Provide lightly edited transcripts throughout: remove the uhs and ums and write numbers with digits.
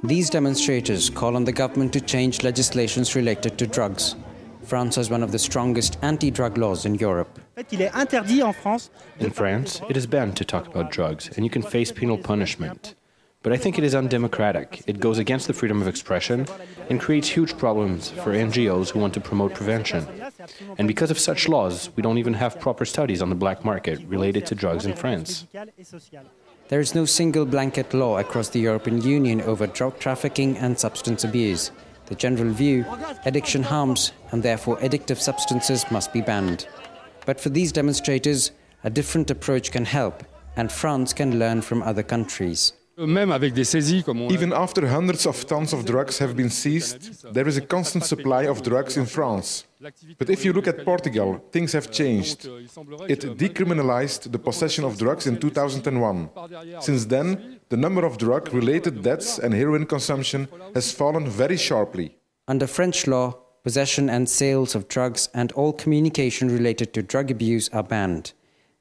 These demonstrators call on the government to change legislations related to drugs. France has one of the strongest anti-drug laws in Europe. In France, it is banned to talk about drugs, and you can face penal punishment. But I think it is undemocratic. It goes against the freedom of expression and creates huge problems for NGOs who want to promote prevention. And because of such laws, we don't even have proper studies on the black market related to drugs in France. There is no single blanket law across the European Union over drug trafficking and substance abuse. The general view, addiction harms, and therefore addictive substances must be banned. But for these demonstrators, a different approach can help, and France can learn from other countries. Even after hundreds of tons of drugs have been seized, there is a constant supply of drugs in France. But if you look at Portugal, things have changed. It decriminalized the possession of drugs in 2001. Since then, the number of drug-related deaths and heroin consumption has fallen very sharply. Under French law, possession and sales of drugs and all communication related to drug abuse are banned.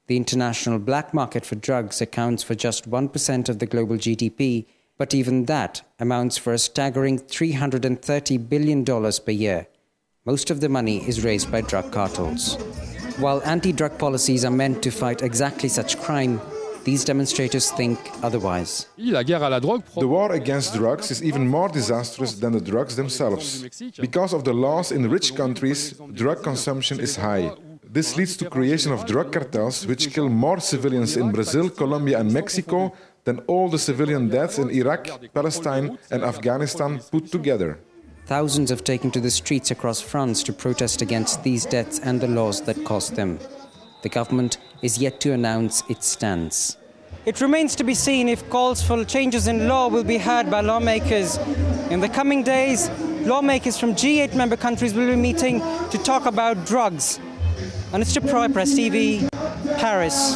The international black market for drugs accounts for just 1% of the global GDP, but even that amounts for a staggering $330 billion per year. Most of the money is raised by drug cartels. While anti-drug policies are meant to fight exactly such crime, these demonstrators think otherwise. The war against drugs is even more disastrous than the drugs themselves. Because of the laws in rich countries, drug consumption is high. This leads to creation of drug cartels which kill more civilians in Brazil, Colombia and Mexico than all the civilian deaths in Iraq, Palestine and Afghanistan put together. Thousands have taken to the streets across France to protest against these deaths and the laws that caused them. The government is yet to announce its stance. It remains to be seen if calls for changes in law will be heard by lawmakers. In the coming days, lawmakers from G8 member countries will be meeting to talk about drugs. Ernest Press TV, Paris.